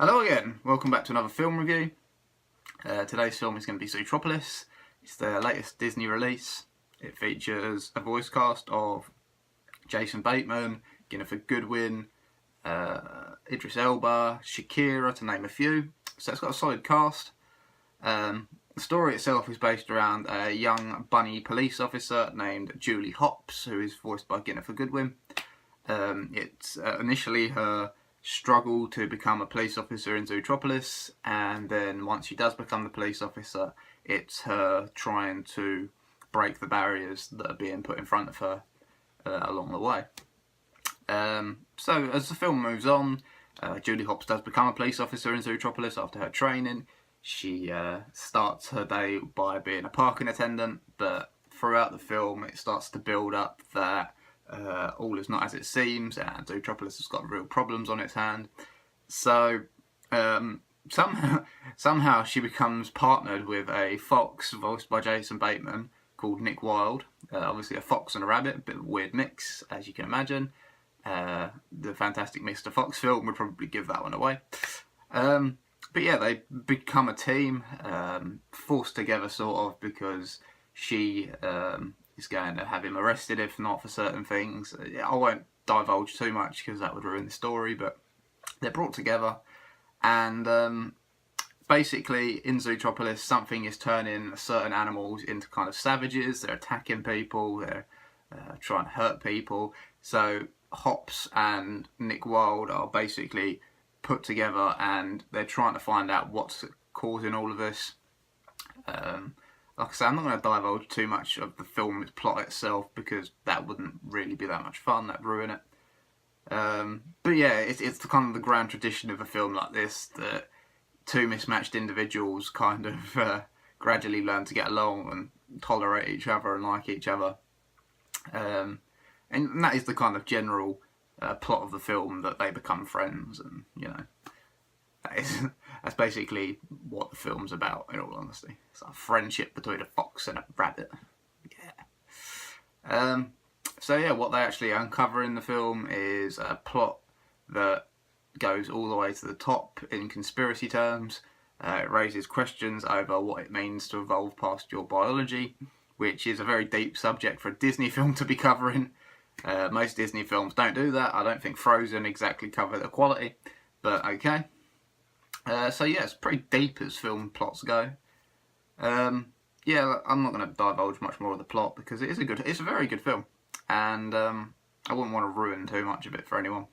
Hello again, welcome back to another film review. Today's film is going to be Zootropolis. It's the latest Disney release. It features a voice cast of Jason Bateman, Ginnifer Goodwin, Idris Elba, Shakira, to name a few. So it's got a solid cast. The story itself is based around a young bunny police officer named Julie Hopps, who is voiced by Ginnifer Goodwin. It's initially her struggle to become a police officer in Zootropolis, and then once she does become the police officer, it's her trying to break the barriers that are being put in front of her along the way. So as the film moves on, Julie Hopps does become a police officer in Zootropolis after her training. She starts her day by being a parking attendant, but throughout the film it starts to build up that all is not as it seems, and Zootropolis has got real problems on its hand. So somehow she becomes partnered with a fox voiced by Jason Bateman called Nick Wilde. Obviously a fox and a rabbit, a bit of a weird mix, as you can imagine. The Fantastic Mr. Fox film would probably give that one away. But yeah, they become a team, forced together sort of, because she is going to have him arrested if not for certain things. I won't divulge too much because that would ruin the story, but they're brought together, and basically in Zootropolis something is turning certain animals into kind of savages. They're attacking people, they're trying to hurt people. So Hopps and Nick Wilde are basically put together, and they're trying to find out what's causing all of this. Like I say, I'm not going to divulge too much of the film's plot itself because that wouldn't really be that much fun. That'd ruin it. But yeah, it's the kind of the grand tradition of a film like this that two mismatched individuals kind of gradually learn to get along and tolerate each other and like each other. And that is the kind of general plot of the film, that they become friends, and you know, that's basically what the film's about, in all honesty. It's a friendship between a fox and a rabbit. Yeah. So yeah, what they actually uncover in the film is a plot that goes all the way to the top in conspiracy terms. It raises questions over what it means to evolve past your biology, which is a very deep subject for a Disney film to be covering. Most Disney films don't do that. I don't think Frozen exactly covered the quality, but okay. So yeah, it's pretty deep as film plots go. Yeah, I'm not going to divulge much more of the plot because it's a very good film, and I wouldn't want to ruin too much of it for anyone.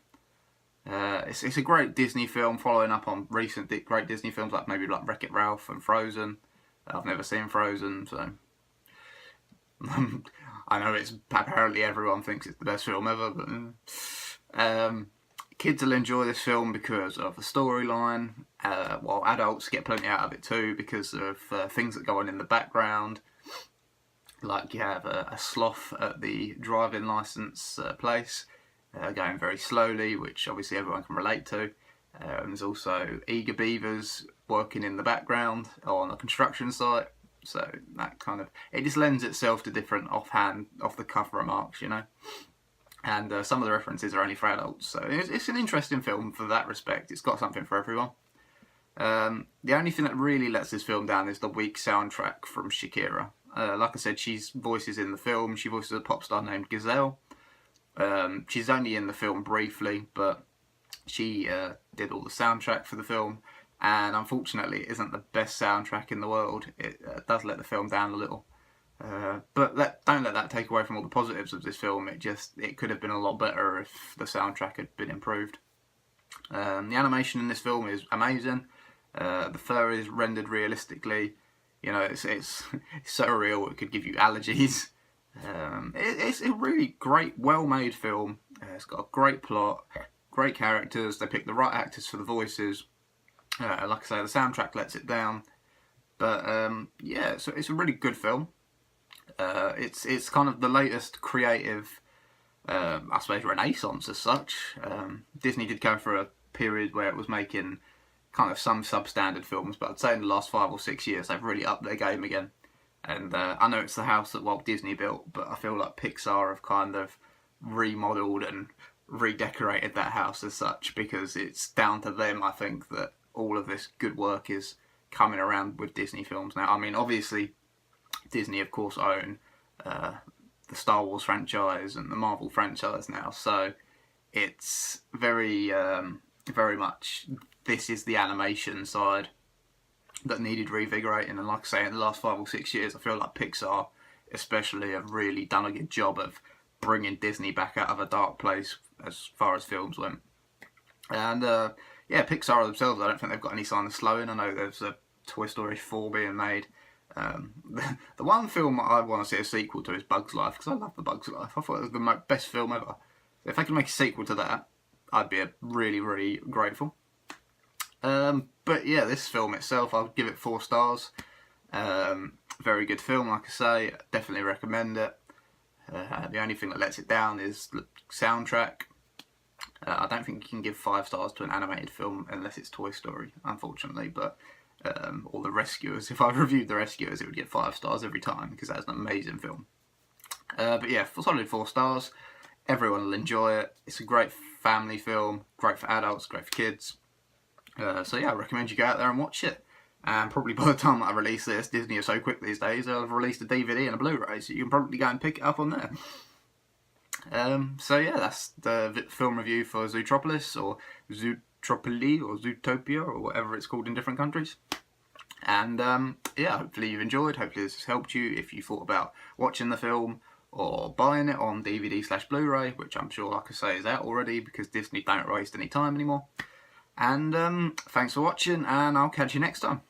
It's a great Disney film, following up on recent great Disney films like maybe like Wreck-It Ralph and Frozen. I've never seen Frozen, so I know it's apparently everyone thinks it's the best film ever, but kids will enjoy this film because of the storyline, while adults get plenty out of it too because of things that go on in the background. Like you have a sloth at the driving licence place, going very slowly, which obviously everyone can relate to. There's also eager beavers working in the background on a construction site. So that kind of, it just lends itself to different off-the-cuff remarks, you know. And some of the references are only for adults, so it's an interesting film for that respect. It's got something for everyone. The only thing that really lets this film down is the weak soundtrack from Shakira. Like I said, she's voices in the film. She voices a pop star named Gazelle. She's only in the film briefly, but she did all the soundtrack for the film. And unfortunately it isn't the best soundtrack in the world. It does let the film down a little, but don't let that take away from all the positives of this film. It could have been a lot better if the soundtrack had been improved. The animation in this film is amazing. The fur is rendered realistically. You know, it's so real it could give you allergies. It's a really great, well-made film. It's got a great plot, great characters. They picked the right actors for the voices. Like I say, the soundtrack lets it down, but yeah, so it's a really good film. It's kind of the latest creative, I suppose, renaissance as such. Disney did go for a period where it was making kind of some substandard films, but I'd say in the last 5 or 6 years they've really upped their game again. And I know it's the house that Walt Disney built, but I feel like Pixar have kind of remodeled and redecorated that house as such, because it's down to them, I think, that all of this good work is coming around with Disney films now. I mean, obviously, Disney, of course, own the Star Wars franchise and the Marvel franchise now, so it's very, very much, this is the animation side that needed revigorating. And like I say, in the last 5 or 6 years, I feel like Pixar especially have really done a good job of bringing Disney back out of a dark place as far as films went. And yeah, Pixar themselves, I don't think they've got any sign of slowing. I know there's a Toy Story 4 being made. The one film I want to see a sequel to is Bug's Life, because I love the Bug's Life. I thought it was the best film ever. So if they could make a sequel to that, I'd be really, really grateful. But yeah, this film itself, I'll give it 4 stars. Very good film, like I say, definitely recommend it. The only thing that lets it down is the soundtrack. I don't think you can give 5 stars to an animated film unless it's Toy Story, unfortunately, but or The Rescuers. If I reviewed The Rescuers, it would get 5 stars every time, because that's an amazing film. But yeah, solid 4 stars. Everyone will enjoy it. It's a great family film, great for adults, great for kids. So yeah, I recommend you go out there and watch it. And probably by the time I release this, Disney are so quick these days, they'll have released a DVD and a Blu-ray, so you can probably go and pick it up on there. So yeah, that's the film review for Zootropolis, or Zootropolis, or Zootopia, or whatever it's called in different countries. And yeah, hopefully you've enjoyed, hopefully this has helped you if you thought about watching the film or buying it on DVD/Blu-ray, which I'm sure, like I say, is out already, because Disney don't waste any time anymore. And thanks for watching, and I'll catch you next time.